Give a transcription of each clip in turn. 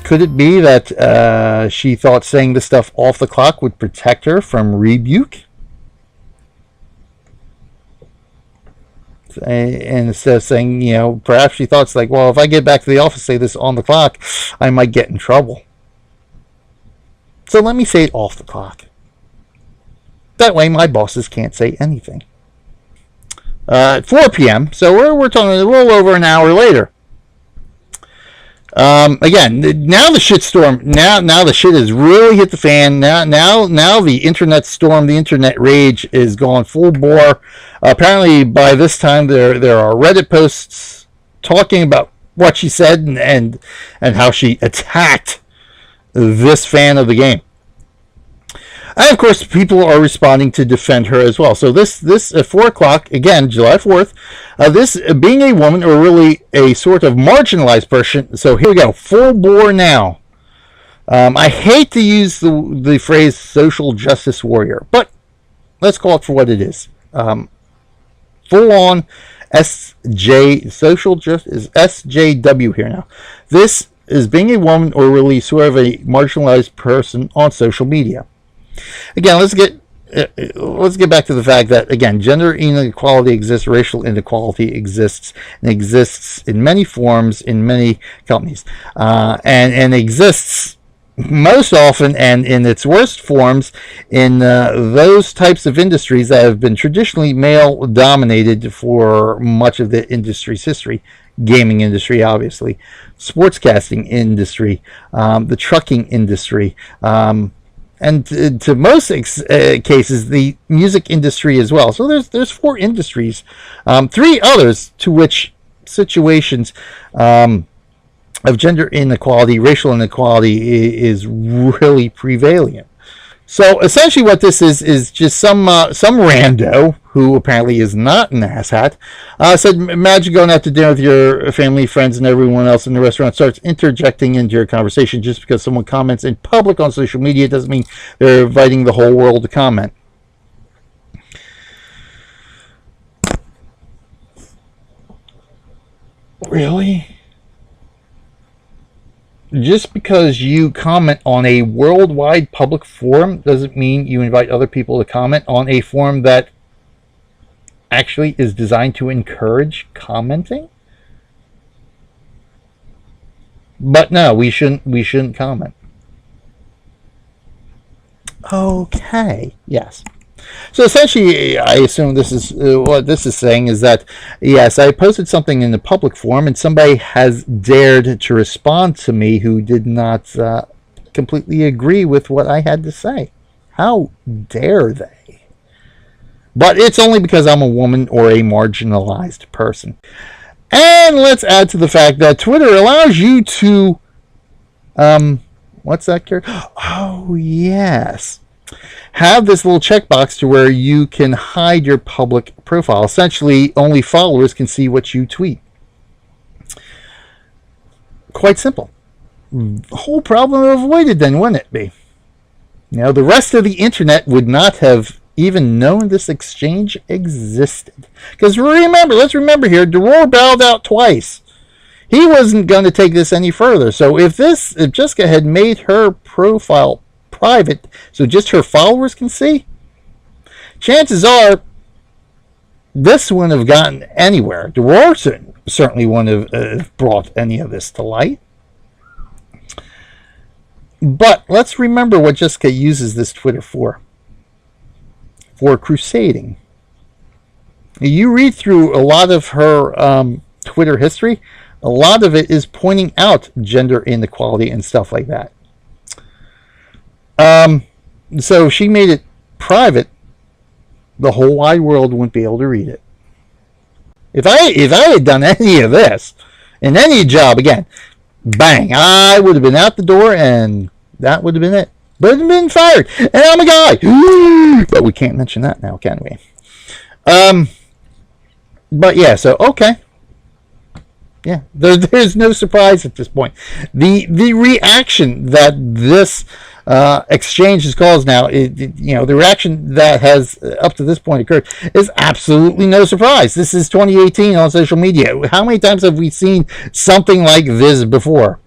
Could it be that she thought saying this stuff off the clock would protect her from rebuke? And instead of saying, you know, perhaps she thought, it's like, well, if I get back to the office, say this on the clock, I might get in trouble. So let me say it off the clock. That way my bosses can't say anything. 4 p.m., so we're talking a little over an hour later. Again, now the shitstorm, now the shit has really hit the fan. Now the internet storm, the internet rage is going full bore. Apparently by this time there are Reddit posts talking about what she said and how she attacked this fan of the game. And of course, people are responding to defend her as well. So this at 4 o'clock, again, July 4th, this being a woman or really a sort of marginalized person. So here we go, full bore now. I hate to use the phrase social justice warrior, but let's call it for what it is. Full on social justice, SJW here now. This is being a woman or really sort of a marginalized person on social media. Again, let's get back to the fact that, again, gender inequality exists, racial inequality exists, and exists in many forms in many companies, and exists most often and in its worst forms in those types of industries that have been traditionally male dominated for much of the industry's history. Gaming industry, obviously, sportscasting industry, the trucking industry, and to most cases, the music industry as well. So there's 4 industries, 3 others to which situations of gender inequality, racial inequality is really prevalent. So essentially what this is just some rando who apparently is not an asshat said, imagine going out to dinner with your family, friends, and everyone else in the restaurant starts interjecting into your conversation. Just because someone comments in public on social media doesn't mean they're inviting the whole world to comment. Really? Just because you comment on a worldwide public forum doesn't mean you invite other people to comment on a forum that actually is designed to encourage commenting? But no, we shouldn't comment. Okay, yes. So essentially, I assume this is what this is saying is that, yes, I posted something in the public forum and somebody has dared to respond to me who did not completely agree with what I had to say. How dare they? But it's only because I'm a woman or a marginalized person. And let's add to the fact that Twitter allows you to, what's that, Karen? Oh, yes. Have this little checkbox to where you can hide your public profile. Essentially, only followers can see what you tweet. Quite simple. The whole problem avoided then, wouldn't it be? You know, the rest of the internet would not have even known this exchange existed. Because let's remember here, Deror bowed out twice. He wasn't going to take this any further. So if Jessica had made her profile private so just her followers can see, chances are this wouldn't have gotten anywhere. Deror certainly wouldn't have brought any of this to light. But let's remember what Jessica uses this Twitter for crusading. You read through a lot of her Twitter history, a lot of it is pointing out gender inequality and stuff like that. So she made it private, the whole wide world wouldn't be able to read it. If I had done any of this in any job, again, bang, I would have been out the door and that would have been it. Would have been fired. And I'm a guy. But we can't mention that now, can we? But yeah, so okay. Yeah, there's no surprise at this point. The reaction that this exchange has caused now, the reaction that has up to this point occurred is absolutely no surprise. This is 2018 on social media. How many times have we seen something like this before?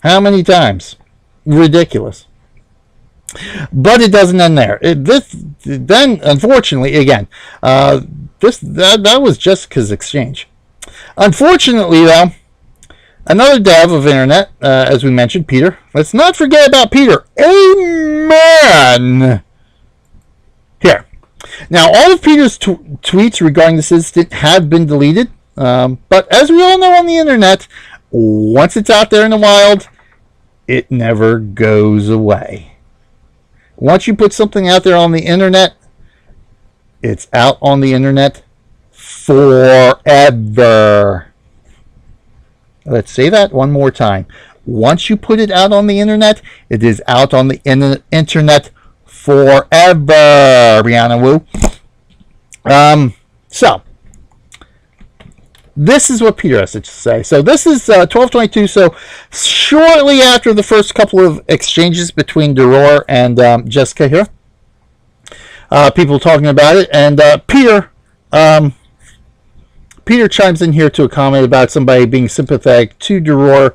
How many times? Ridiculous. But it doesn't end there. Then, unfortunately, again, that was Jessica's exchange. Unfortunately, though, another dev of internet, as we mentioned, Peter. Let's not forget about Peter. Amen. Here. Now, all of Peter's tweets regarding this incident have been deleted. But as we all know on the internet, once it's out there in the wild, it never goes away. Once you put something out there on the internet, it's out on the internet forever. Let's say that one more time. Once you put it out on the internet, it is out on the internet forever. Brianna Wu. So, this is what Peter has to say. So this is 12/22. So shortly after the first couple of exchanges between Deror and Jessica here, people talking about it, and Peter chimes in here to a comment about somebody being sympathetic to Deror,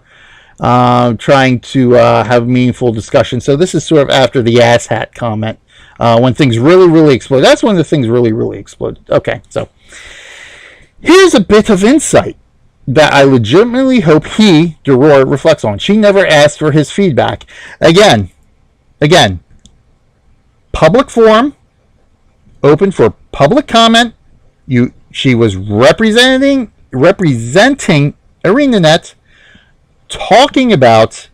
trying to have a meaningful discussion. So this is sort of after the asshat comment, when things really explode. That's when the things really exploded. Okay, so here's a bit of insight that I legitimately hope Deror, reflects on. She never asked for his feedback. Again, public forum, open for public comment. She was representing ArenaNet, talking about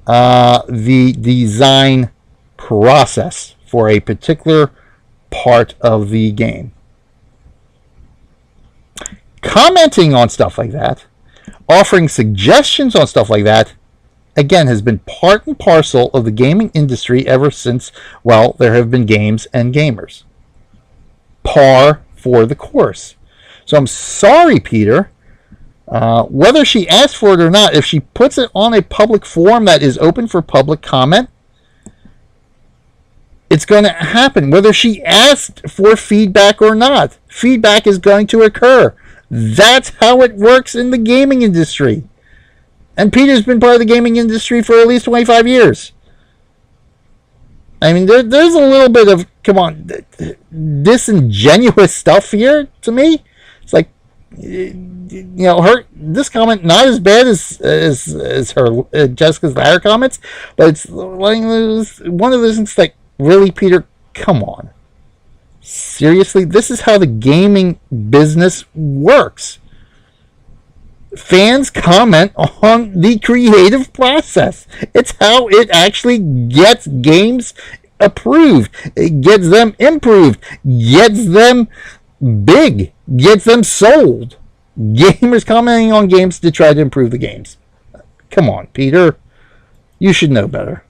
the design process for a particular part of the game. Commenting on stuff like that, offering suggestions on stuff like that, again, has been part and parcel of the gaming industry ever since, well, there have been games and gamers. Par for the course. So I'm sorry, Peter. Whether she asked for it or not, if she puts it on a public forum that is open for public comment, it's going to happen. Whether she asked for feedback or not, feedback is going to occur. That's how it works in the gaming industry. And Peter's been part of the gaming industry for at least 25 years. I mean, there's a little bit of, come on, disingenuous stuff here to me. It's like, this comment not as bad as her Jessica's latter comments, but it's like one of those things like, really, Peter, come on. Seriously, this is how the gaming business works. Fans comment on the creative process. It's how it actually gets games approved. It gets them improved. Gets them big. Gets them sold. Gamers commenting on games to try to improve the games. Come on, Peter. You should know better.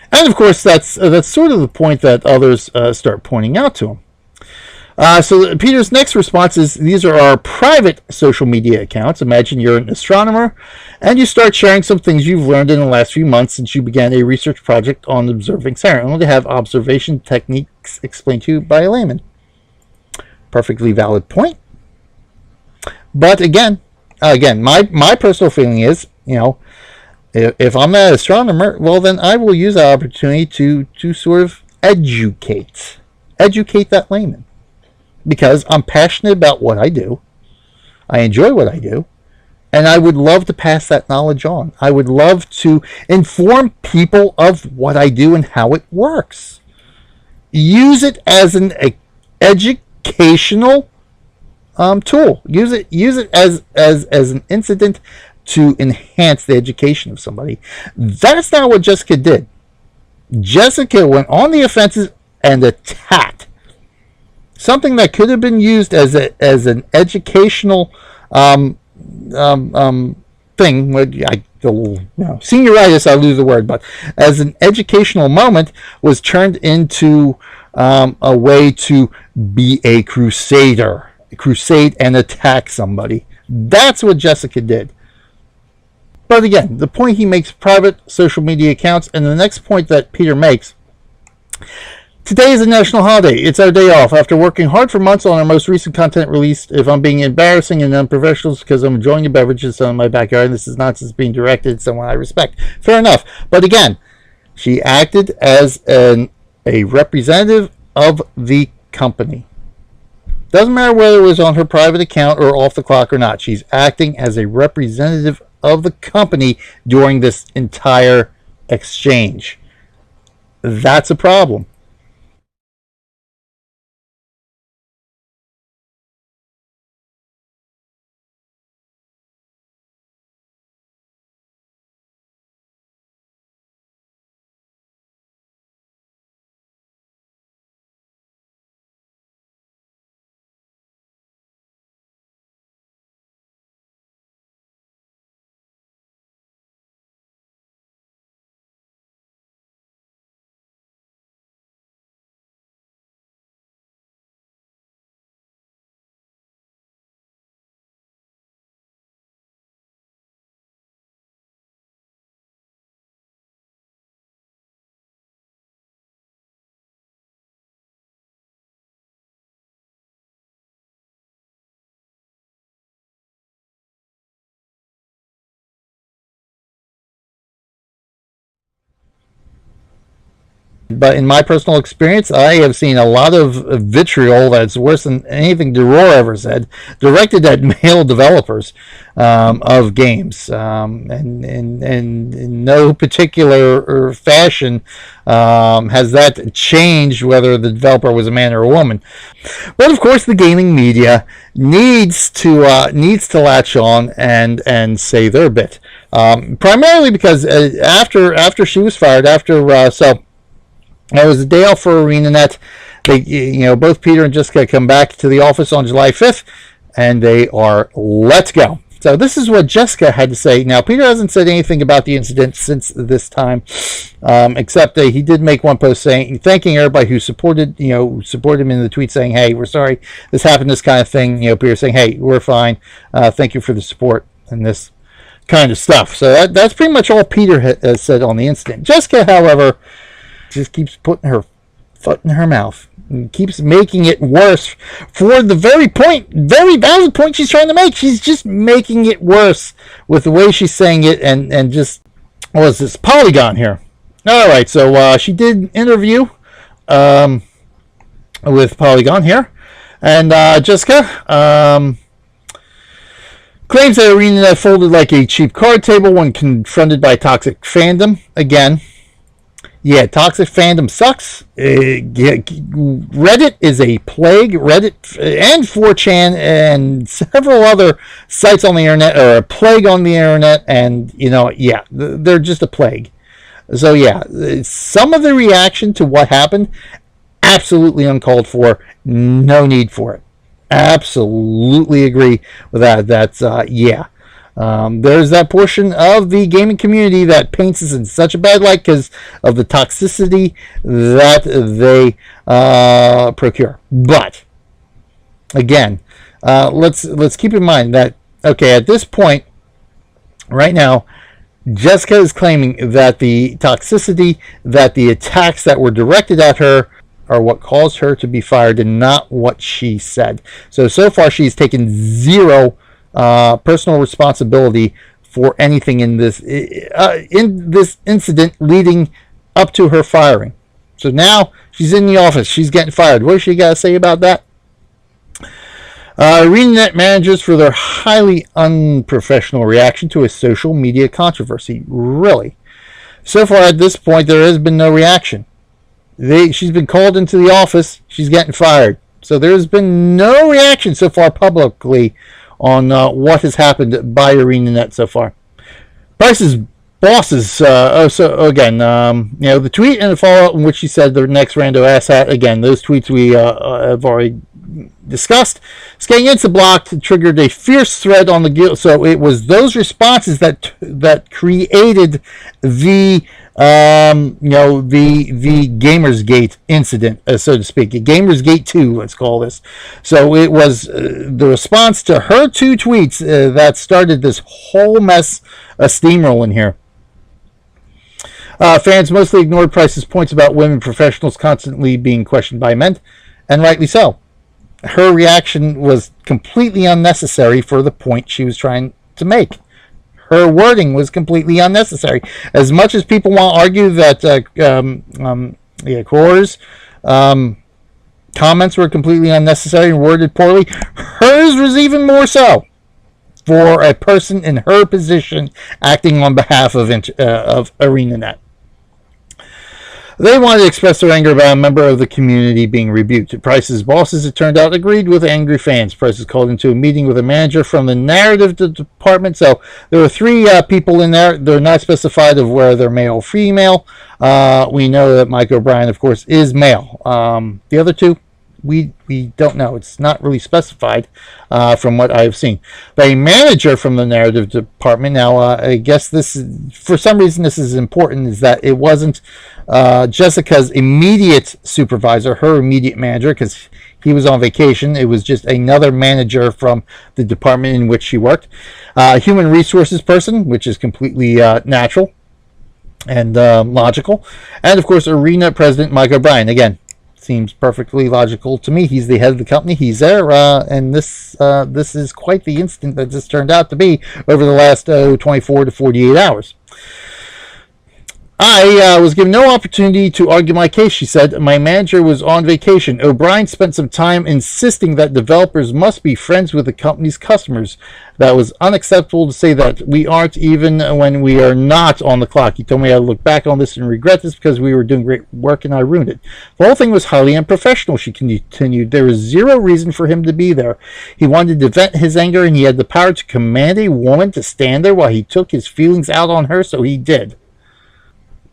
And of course, that's sort of the point that others start pointing out to him. So Peter's next response is, these are our private social media accounts. Imagine you're an astronomer and you start sharing some things you've learned in the last few months since you began a research project on observing Saturn, only to have observation techniques explained to you by a layman. Perfectly valid point. But again, my personal feeling is, if I'm an astronomer, well, then I will use that opportunity to sort of educate that layman. Because I'm passionate about what I do. I enjoy what I do. And I would love to pass that knowledge on. I would love to inform people of what I do and how it works. Use it as an educational tool. Use it as an incident to enhance the education of somebody. That's not what Jessica did. Jessica went on the offensive and attacked something that could have been used as an educational thing. Senioritis, I lose the word, but as an educational moment, was turned into a way to be a crusader, crusade and attack somebody. That's what Jessica did. But again, the point he makes, private social media accounts, and the next point that Peter makes, Today is a national holiday. It's our day off. After working hard for months on our most recent content release, if I'm being embarrassing and unprofessional, it's because I'm enjoying the beverages in my backyard, and this is nonsense being directed at someone I respect. Fair enough. But again, she acted as a representative of the company. Doesn't matter whether it was on her private account or off the clock or not. She's acting as a representative of the company during this entire exchange. That's a problem. But in my personal experience, I have seen a lot of vitriol that's worse than anything Duror ever said, directed at male developers of games, and in no particular fashion has that changed whether the developer was a man or a woman. But of course, the gaming media needs to latch on and say their bit, primarily because after she was fired, it was a day off for ArenaNet. Both Peter and Jessica come back to the office on July 5th, and they are let go. So this is what Jessica had to say. Now, Peter hasn't said anything about the incident since this time, except that he did make one post thanking everybody who supported him in the tweet, saying, "Hey, we're sorry this happened, this kind of thing." Peter saying, "Hey, we're fine. Thank you for the support," and this kind of stuff. So that's pretty much all Peter has said on the incident. Jessica, however, just keeps putting her foot in her mouth and keeps making it worse for the very valid point she's trying to make. She's just making it worse with the way she's saying it, and just, what is this, Polygon here. All right, so she did an interview with Polygon here, and Jessica claims that ArenaNet folded like a cheap card table when confronted by toxic fandom. Again, yeah, toxic fandom sucks. Reddit is a plague. Reddit and 4chan and several other sites on the internet are a plague on the internet, and they're just a plague. So yeah, some of the reaction to what happened, absolutely uncalled for. No need for it. Absolutely agree with that. That's there's that portion of the gaming community that paints us in such a bad light because of the toxicity that they procure. But again, let's keep in mind that, okay, at this point, right now, Jessica is claiming that the toxicity, that the attacks that were directed at her are what caused her to be fired and not what she said. So far she's taken zero personal responsibility for anything in this incident leading up to her firing. So now she's in the office. She's getting fired. What does she got to say about that? ArenaNet managers for their highly unprofessional reaction to a social media controversy. Really? So far at this point, there has been no reaction. She's been called into the office. She's getting fired. So there has been no reaction so far publicly on what has happened by ArenaNet so far. Price's bosses. The tweet and the follow-up in which she said the next rando asshat. Again, those tweets we have already discussed. Getting into blocked triggered a fierce thread on the guild. So it was those responses that created the the Gamersgate incident, so to speak. Gamersgate 2, let's call this. So it was the response to her two tweets that started this whole mess of steamrolling here. Fans mostly ignored Price's points about women professionals constantly being questioned by men, and rightly so. Her reaction was completely unnecessary for the point she was trying to make. Her wording was completely unnecessary. As much as people want to argue that Core's comments were completely unnecessary and worded poorly, hers was even more so, for a person in her position acting on behalf of ArenaNet. They wanted to express their anger about a member of the community being rebuked. Price's bosses, it turned out, agreed with angry fans. Price was called into a meeting with a manager from the narrative department. So there were 3 people in there. They're not specified of whether they're male or female. We know that Mike O'Brien, of course, is male. The other 2, we don't know. It's not really specified from what I've seen. But a manager from the narrative department, now I guess this is, for some reason this is important, is that it wasn't Jessica's immediate supervisor, her immediate manager, because he was on vacation. It was just another manager from the department in which she worked. Human resources person, which is completely natural and logical. And of course, Arena President Mike O'Brien. Again, seems perfectly logical to me. He's the head of the company. He's there, and this is quite the instant that this turned out to be over the last 24 to 48 hours. I was given no opportunity to argue my case, she said. My manager was on vacation. O'Brien spent some time insisting that developers must be friends with the company's customers. That was unacceptable to say that we aren't even when we are not on the clock. He told me I'd look back on this and regret this because we were doing great work and I ruined it. The whole thing was highly unprofessional, she continued. There was zero reason for him to be there. He wanted to vent his anger and he had the power to command a woman to stand there while he took his feelings out on her, so he did.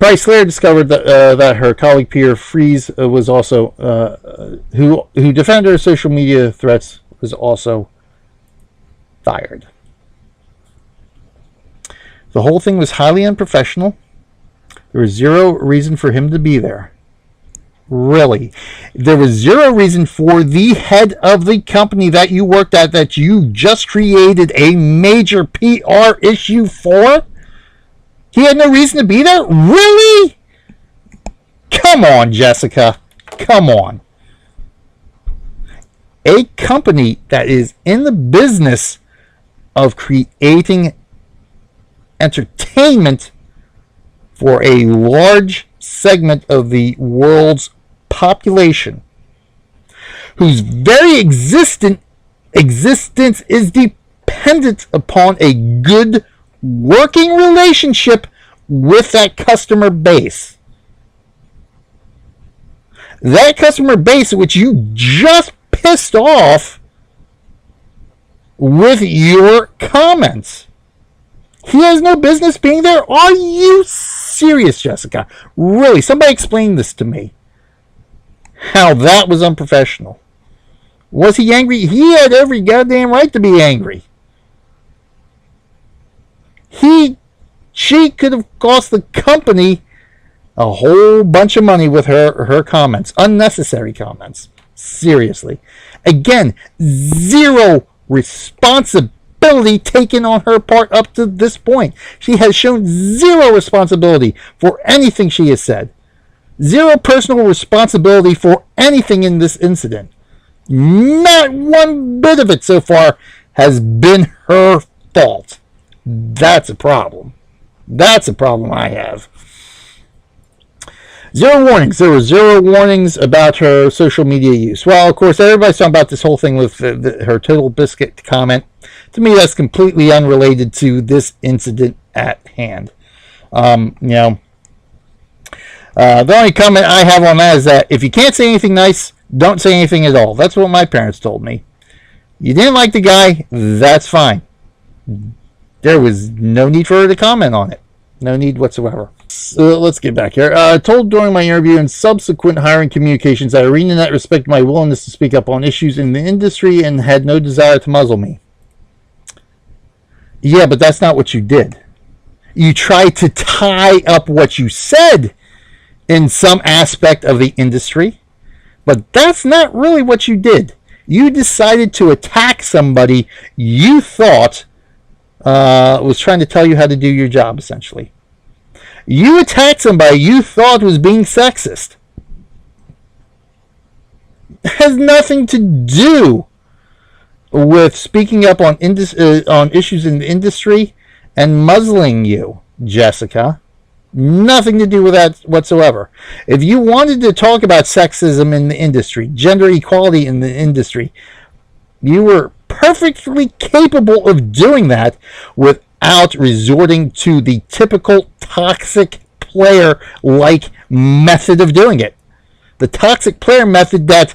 Price later discovered that her colleague Pierre Fries was also who defended her social media threats was also fired. The whole thing was highly unprofessional. There was zero reason for him to be there. Really, there was zero reason for the head of the company that you worked at, that you just created a major PR issue for. He had no reason to be there? Really? Come on, Jessica. Come on. A company that is in the business of creating entertainment for a large segment of the world's population, whose very existence is dependent upon a good working relationship with that customer base. That customer base which you just pissed off with your comments. He has no business being there? Are you serious, Jessica? Really? Somebody explain this to me. How that was unprofessional. Was he angry? He had every goddamn right to be angry. She could have cost the company a whole bunch of money with her comments. Unnecessary comments. Seriously. Again, zero responsibility taken on her part up to this point. She has shown zero responsibility for anything she has said. Zero personal responsibility for anything in this incident. Not one bit of it so far has been her fault. That's a problem. That's a problem I have. Zero warnings. There were zero warnings about her social media use. Well, of course, everybody's talking about this whole thing with her Total Biscuit comment. To me, that's completely unrelated to this incident at hand. The only comment I have on that is that if you can't say anything nice, don't say anything at all. That's what my parents told me. You didn't like the guy, that's fine. There was no need for her to comment on it. No need whatsoever. So let's get back here. Told during my interview and subsequent hiring communications that ArenaNet respected my willingness to speak up on issues in the industry and had no desire to muzzle me. Yeah, but that's not what you did. You tried to tie up what you said in some aspect of the industry, but that's not really what you did. You decided to attack somebody you thought was trying to tell you how to do your job, essentially. You attacked somebody you thought was being sexist. It has nothing to do with speaking up on issues in the industry and muzzling you, Jessica. Nothing to do with that whatsoever. If you wanted to talk about sexism in the industry, gender equality in the industry, you were perfectly capable of doing that without resorting to the typical toxic player-like method of doing it. The toxic player method that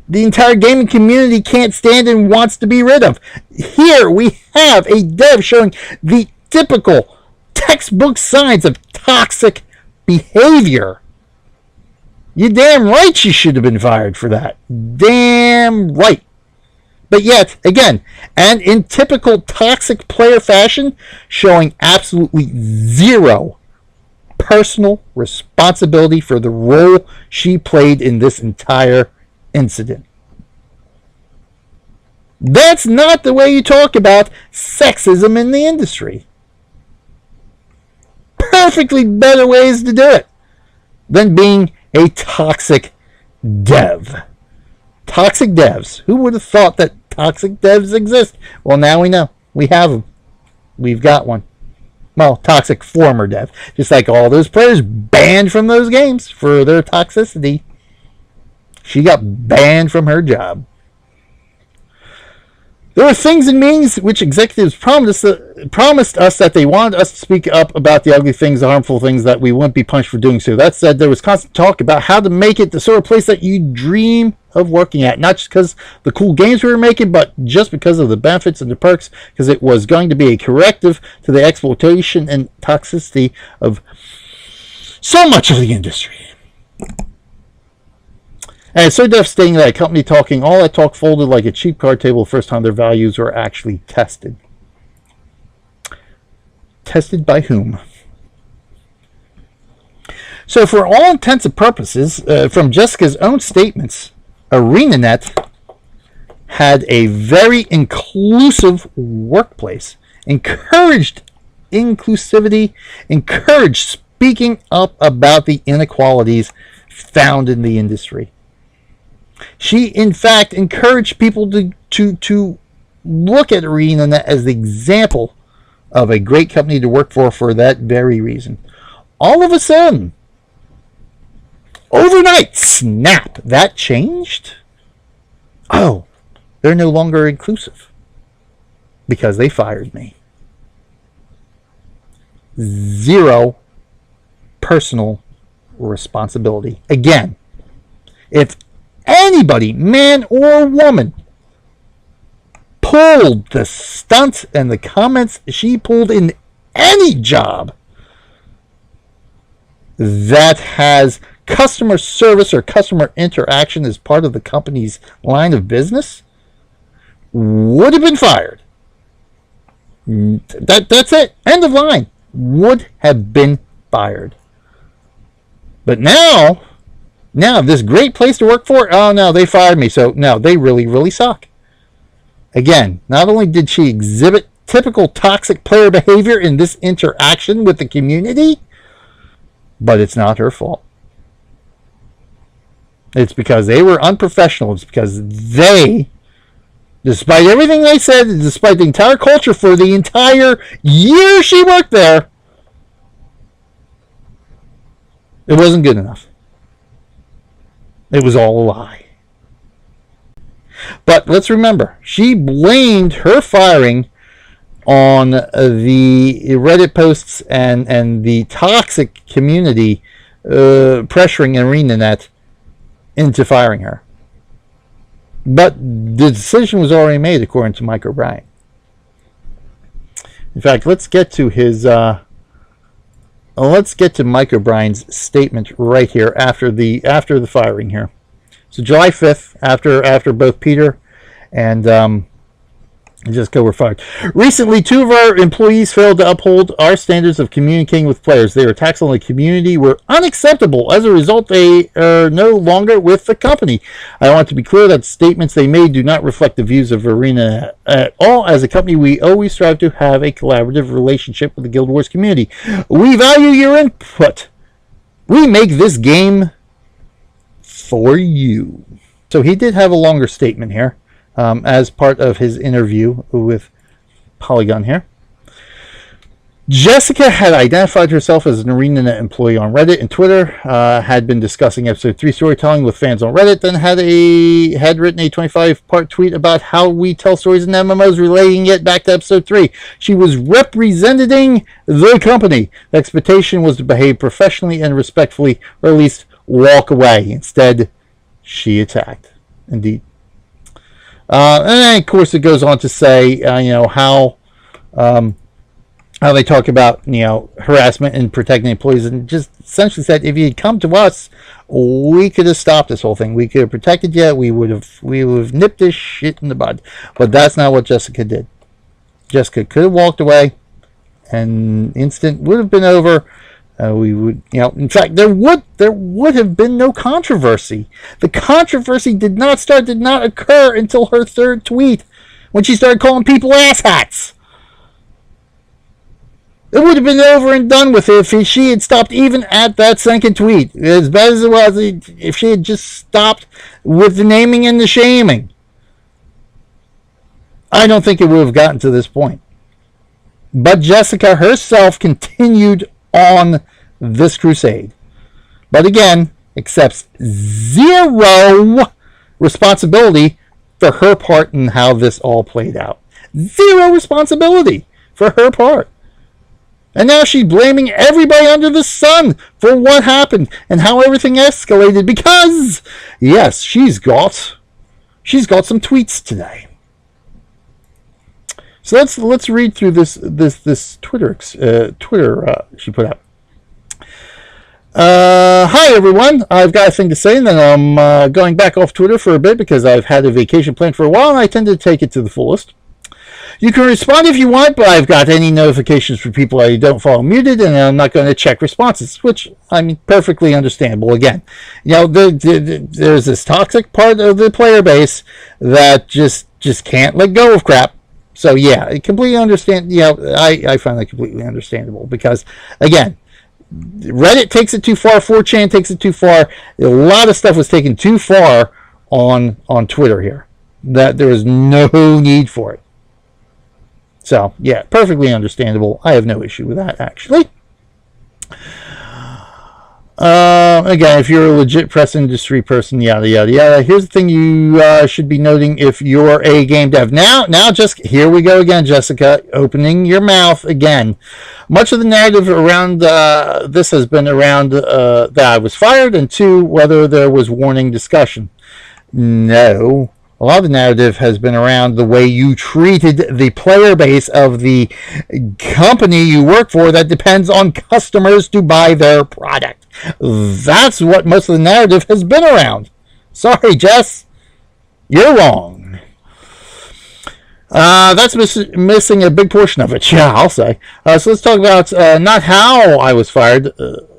the entire gaming community can't stand and wants to be rid of. Here we have a dev showing the typical textbook signs of toxic behavior. You damn right she should have been fired for that. Damn right. But yet, again, and in typical toxic player fashion, showing absolutely zero personal responsibility for the role she played in this entire incident. That's not the way you talk about sexism in the industry. Perfectly better ways to do it than being a toxic dev. Toxic devs. Who would have thought that toxic devs exist? Well, now we know. We have them. We've got one. Well, toxic former dev. Just like all those players banned from those games for their toxicity. She got banned from her job. There were things in meetings which executives promised us that they wanted us to speak up about the ugly things, the harmful things, that we wouldn't be punished for doing so. That said, there was constant talk about how to make it the sort of place that you dream of working at. Not just because the cool games we were making, but just because of the benefits and the perks, because it was going to be a corrective to the exploitation and toxicity of so much of the industry. And it's so devastating that a company talking all that talk folded like a cheap card table the first time their values were actually tested. Tested by whom? So for all intents and purposes, from Jessica's own statements, ArenaNet had a very inclusive workplace, encouraged inclusivity, encouraged speaking up about the inequalities found in the industry. She, in fact, encouraged people to look at ArenaNet as the example of a great company to work for that very reason. All of a sudden, overnight, snap, that changed? Oh, they're no longer inclusive because they fired me. Zero personal responsibility. Again, if anybody, man or woman, pulled the stunts and the comments she pulled in any job that has customer service or customer interaction as part of the company's line of business, would have been fired. That's it. End of line. Would have been fired. But now this great place to work for, oh no, they fired me, so no, they really, really suck. Again, not only did she exhibit typical toxic player behavior in this interaction with the community, but it's not her fault. It's because they were unprofessional. It's because they, despite everything they said, despite the entire culture for the entire year she worked there, it wasn't good enough. It was all a lie. But let's remember, she blamed her firing on the Reddit posts and the toxic community pressuring ArenaNet into firing her. But the decision was already made, according to Mike O'Brien. In fact, let's get to Mike O'Brien's statement right here after the firing here. So July 5th, after both Peter and Jessica were fired. Recently, 2 of our employees failed to uphold our standards of communicating with players. Their attacks on the community were unacceptable. As a result, they are no longer with the company. I want to be clear that statements they made do not reflect the views of ArenaNet at all. As a company, we always strive to have a collaborative relationship with the Guild Wars community. We value your input. We make this game for you. So he did have a longer statement here. As part of his interview with Polygon here. Jessica had identified herself as an ArenaNet employee on Reddit and Twitter, had been discussing episode 3 storytelling with fans on Reddit, then had written a 25-part tweet about how we tell stories in MMOs, relating it back to episode 3. She was representing the company. The expectation was to behave professionally and respectfully, or at least walk away. Instead, she attacked. Indeed. And then, of course, it goes on to say, how they talk about, harassment and protecting employees, and just essentially said, if you'd come to us, we could have stopped this whole thing. We could have protected you. We would have nipped this shit in the bud. But that's not what Jessica did. Jessica could have walked away, and instant would have been over. We would, in fact, there would have been no controversy. The controversy did not occur until her 3rd tweet, when she started calling people asshats. It would have been over and done with if she had stopped even at that 2nd tweet. As bad as it was, if she had just stopped with the naming and the shaming, I don't think it would have gotten to this point. But Jessica herself continued on this crusade, but again accepts zero responsibility for her part in how this all played out. Zero responsibility for her part. And now she's blaming everybody under the sun for what happened and how everything escalated, because yes, she's got some tweets today. So let's read through this Twitter she put out. Hi everyone, I've got a thing to say, and then I'm going back off Twitter for a bit because I've had a vacation planned for a while and I tend to take it to the fullest. You can respond if you want, but I've got any notifications for people I don't follow muted, and I'm not going to check responses, which I mean perfectly understandable. Again, there's this toxic part of the player base that just can't let go of crap. So yeah, I completely understand. I find that completely understandable because, again, Reddit takes it too far, 4chan takes it too far. A lot of stuff was taken too far on Twitter here. That there was no need for it. So yeah, perfectly understandable. I have no issue with that, actually. Again, if you're a legit press industry person, yada yada yada. Here's the thing you should be noting if you're a game dev. Now, just here we go again, Jessica, opening your mouth again. Much of the narrative around this has been around that I was fired, and 2, whether there was warning discussion. No. A lot of the narrative has been around the way you treated the player base of the company you work for that depends on customers to buy their product. That's what most of the narrative has been around. Sorry, Jess. You're wrong. That's missing a big portion of it. Yeah, I'll say. So let's talk about not how I was fired,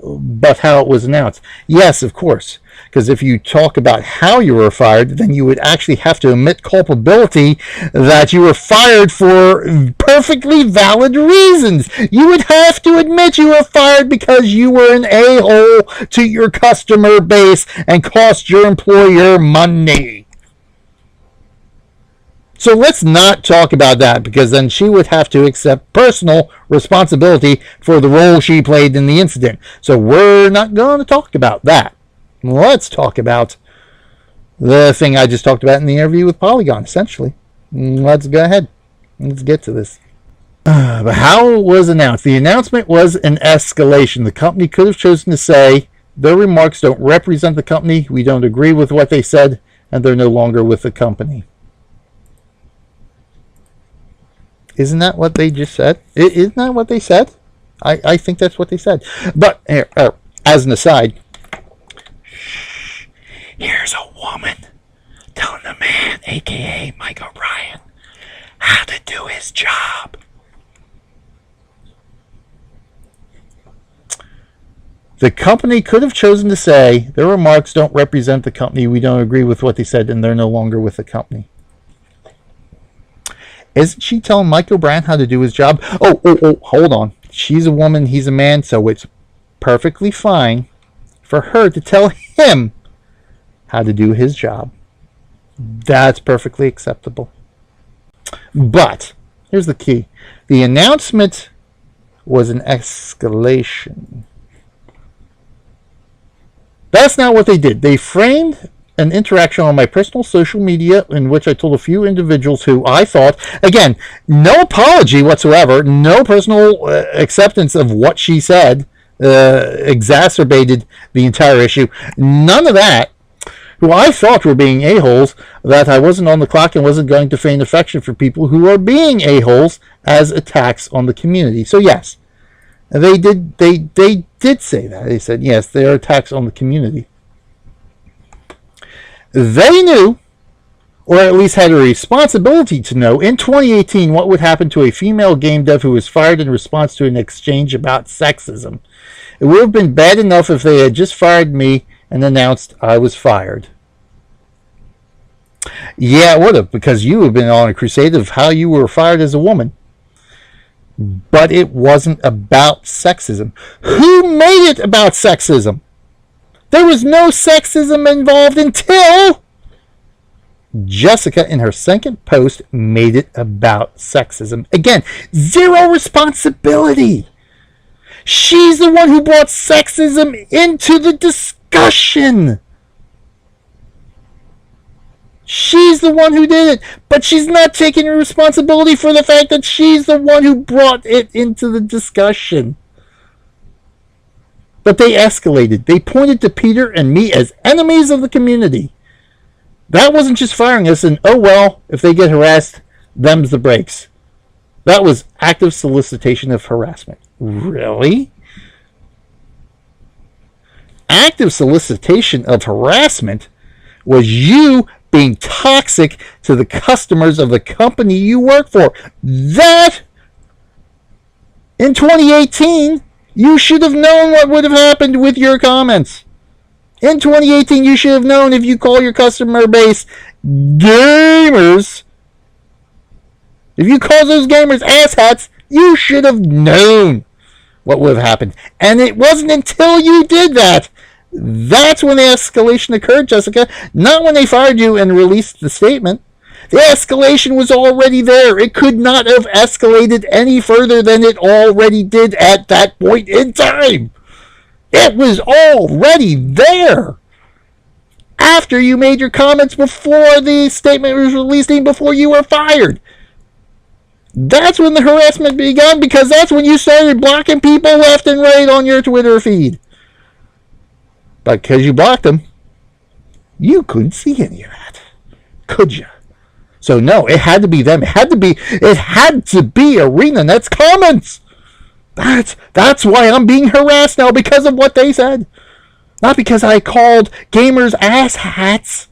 but how it was announced. Yes, of course. Because if you talk about how you were fired, then you would actually have to admit culpability that you were fired for perfectly valid reasons. You would have to admit you were fired because you were an a-hole to your customer base and cost your employer money. So let's not talk about that, because then she would have to accept personal responsibility for the role she played in the incident. So we're not going to talk about that. Let's talk about the thing I just talked about in the interview with Polygon, essentially. Let's go ahead. Let's get to this. But how it was announced. The announcement was an escalation. The company could have chosen to say, their remarks don't represent the company, we don't agree with what they said, and they're no longer with the company. Isn't that what they just said? Isn't that what they said? I think that's what they said. But, as an aside, here's a woman telling a man, a.k.a. Mike O'Brien, how to do his job. The company could have chosen to say, their remarks don't represent the company, we don't agree with what they said, and they're no longer with the company. Isn't she telling Michael Brand how to do his job? Oh, hold on. She's a woman, he's a man, so it's perfectly fine for her to tell him how to do his job. That's perfectly acceptable. But, here's the key. The announcement was an escalation. That's not what they did. They framed an interaction on my personal social media in which I told a few individuals who I thought, again, no apology whatsoever, no personal acceptance of what she said exacerbated the entire issue. None of that. Who I thought were being a-holes, that I wasn't on the clock and wasn't going to feign affection for people who are being a-holes as attacks on the community. So yes, they did say that. They said, yes, they are attacks on the community. They knew, or at least had a responsibility to know, in 2018 what would happen to a female game dev who was fired in response to an exchange about sexism. It would have been bad enough if they had just fired me and announced I was fired. Yeah, it would have, because you have been on a crusade of how you were fired as a woman. But it wasn't about sexism. Who made it about sexism? There was no sexism involved until Jessica, in her second post, made it about sexism. Again, zero responsibility. She's the one who brought sexism into the discussion. She's the one who did it, but she's not taking responsibility for the fact that she's the one who brought it into the discussion. But they escalated. They pointed to Peter and me as enemies of the community. That wasn't just firing us and, oh well, if they get harassed, them's the breaks. That was active solicitation of harassment. Really? Active solicitation of harassment was you being toxic to the customers of the company you work for. That, in 2018, you should have known what would have happened with your comments. In 2018, you should have known if you call your customer base gamers, if you call those gamers asshats, you should have known what would have happened. And it wasn't until you did that. That's when the escalation occurred, Jessica. Not when they fired you and released the statement. The escalation was already there. It could not have escalated any further than it already did at that point in time. It was already there. After you made your comments, before the statement was released, and before you were fired. That's when the harassment began, because that's when you started blocking people left and right on your Twitter feed. But because you blocked them, you couldn't see any of that, could you? So no, it had to be them. It had to be ArenaNet's comments. That's why I'm being harassed now, because of what they said. Not because I called gamers asshats.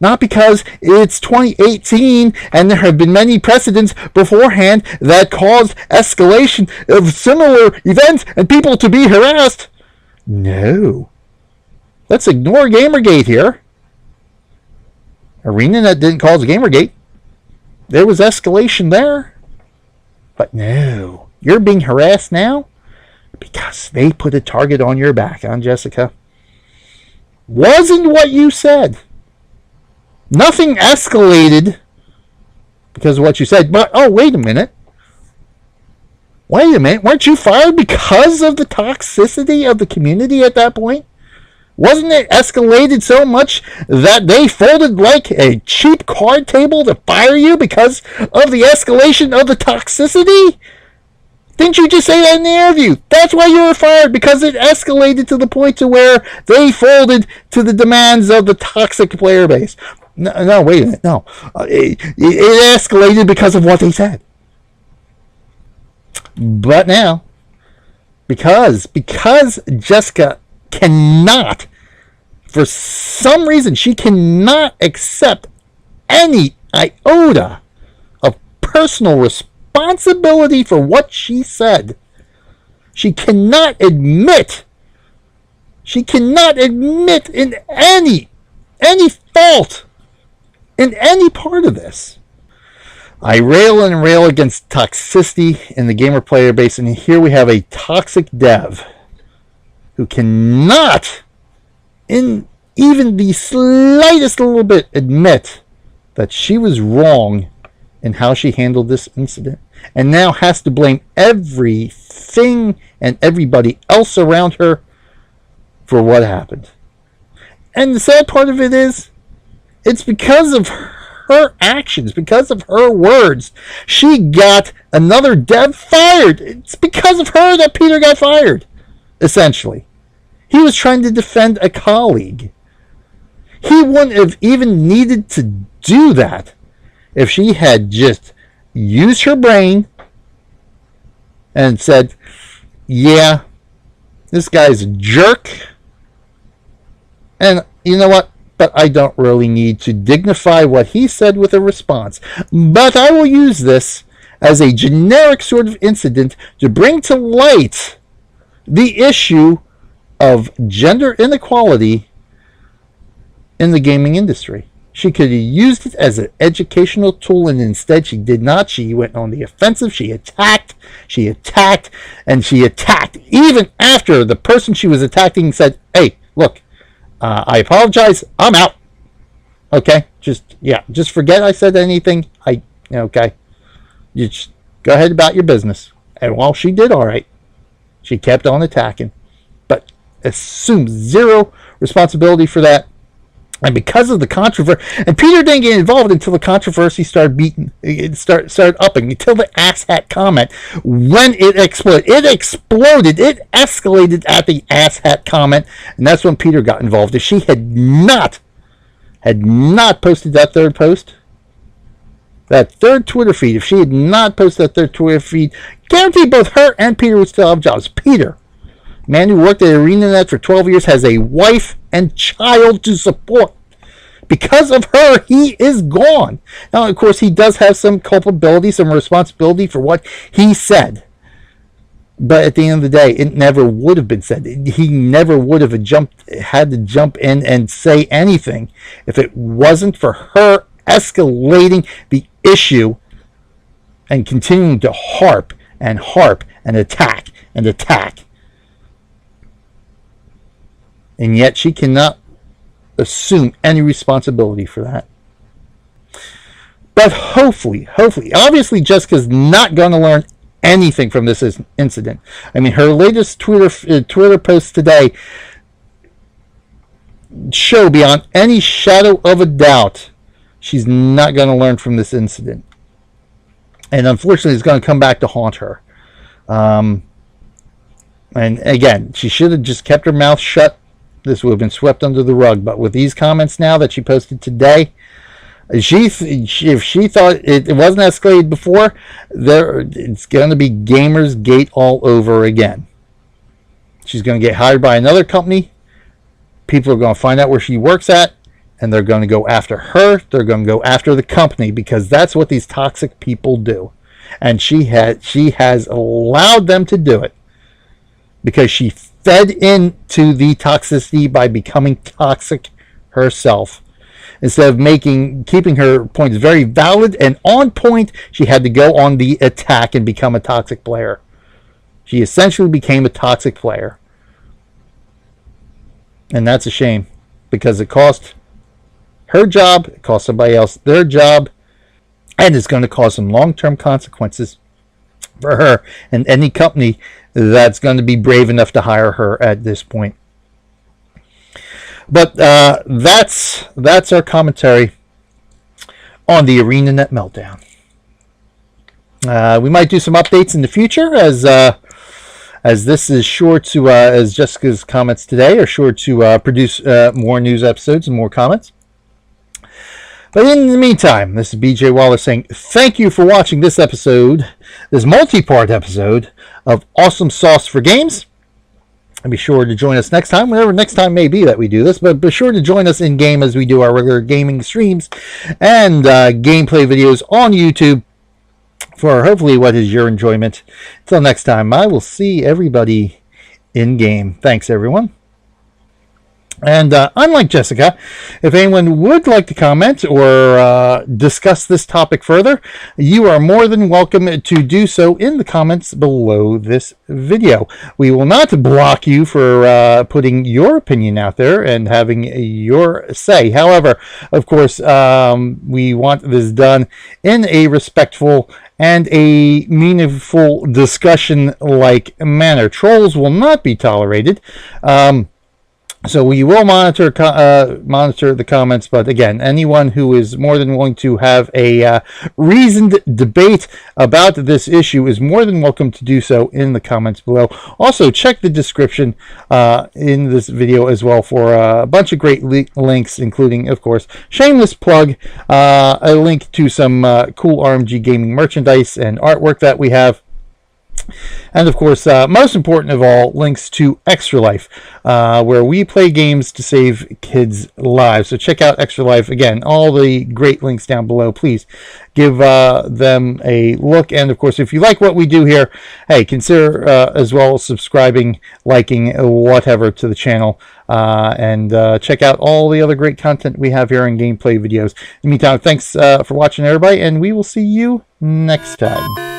Not because it's 2018 and there have been many precedents beforehand that caused escalation of similar events and people to be harassed. No. Let's ignore Gamergate here. ArenaNet didn't cause Gamergate. There was escalation there. But no. You're being harassed now because they put a target on your back, huh, Jessica? Wasn't what you said. Nothing escalated because of what you said. But, oh, wait a minute. Weren't you fired because of the toxicity of the community at that point? Wasn't it escalated so much that they folded like a cheap card table to fire you because of the escalation of the toxicity? Didn't you just say that in the interview? That's why you were fired, because it escalated to the point to where they folded to the demands of the toxic player base. No, wait a minute. No. It escalated because of what they said. But now, because Jessica cannot, for some reason, she cannot accept any iota personal responsibility for what she said. She cannot admit in any fault in any part of this. I rail and rail against toxicity in the gamer player base, and here we have a toxic dev who cannot, in even the slightest little bit, admit that she was wrong in how she handled this incident, and now has to blame everything and everybody else around her for what happened. And the sad part of it is, it's because of her actions, because of her words, she got another dev fired. It's because of her that Peter got fired, essentially. He was trying to defend a colleague. He wouldn't have even needed to do that if she had just used her brain and said, yeah, this guy's a jerk, and you know what? But I don't really need to dignify what he said with a response. But I will use this as a generic sort of incident to bring to light the issue of gender inequality in the gaming industry. She could have used it as an educational tool, and instead she did not. She went on the offensive. She attacked, and she attacked even after the person she was attacking said, hey, look, I apologize. I'm out. Okay, just forget I said anything. Okay, you just go ahead about your business. And while she did all right, she kept on attacking, but assumed zero responsibility for that. And because of the controversy, and Peter didn't get involved until the controversy started upping, until the asshat comment, when it exploded. It escalated at the asshat comment, and that's when Peter got involved. If she had not posted that third post, that third Twitter feed, if she had not posted that third Twitter feed, guaranteed both her and Peter would still have jobs. Peter, man who worked at ArenaNet for 12 years, has a wife and child to support. Because of her, he is gone. Now, of course, he does have some culpability, some responsibility for what he said. But at the end of the day, it never would have been said. He never would have had to jump in and say anything if it wasn't for her escalating the issue and continuing to harp and attack and attack. And yet she cannot assume any responsibility for that. But hopefully, obviously Jessica's not going to learn anything from this incident. I mean, her latest Twitter post today show beyond any shadow of a doubt she's not going to learn from this incident. And unfortunately, it's going to come back to haunt her. And again, she should have just kept her mouth shut. This would have been swept under the rug. But with these comments now that she posted today, if she thought it wasn't escalated before, it's going to be Gamers Gate all over again. She's going to get hired by another company. People are going to find out where she works at, and they're going to go after her. They're going to go after the company, because that's what these toxic people do. And she has allowed them to do it because she fed into the toxicity by becoming toxic herself. Instead of keeping her points very valid and on point, she had to go on the attack and become a toxic player. She essentially became a toxic player. And that's a shame, because it cost her job, it cost somebody else their job, and it's going to cause some long-term consequences for her and any company that's going to be brave enough to hire her at this point. But that's our commentary on the ArenaNet Meltdown. We might do some updates in the future, as this is sure to, as Jessica's comments today are sure to produce more news episodes and more comments. But in the meantime, this is BJ Waller saying thank you for watching this episode, this multi-part episode of Awesome Sauce for Games. And be sure to join us next time, whenever next time may be that we do this. But be sure to join us in game as we do our regular gaming streams and gameplay videos on YouTube for hopefully what is your enjoyment. Until next time, I will see everybody in game. Thanks, everyone. And unlike Jessica, if anyone would like to comment or discuss this topic further, you are more than welcome to do so in the comments below this video. We will not block you for putting your opinion out there and having your say. However, of course, we want this done in a respectful and a meaningful discussion-like manner. Trolls will not be tolerated. So we will monitor the comments, but again, anyone who is more than willing to have a reasoned debate about this issue is more than welcome to do so in the comments below. Also, check the description in this video as well for a bunch of great links, including, of course, shameless plug, a link to some cool RMG gaming merchandise and artwork that we have. And of course, most important of all, links to Extra Life, where we play games to save kids' lives. So check out Extra Life. Again, all the great links down below. Please give them a look. And of course, if you like what we do here, hey, consider as well subscribing, liking, whatever to the channel. And check out all the other great content we have here in gameplay videos. In the meantime, thanks for watching, everybody, and we will see you next time.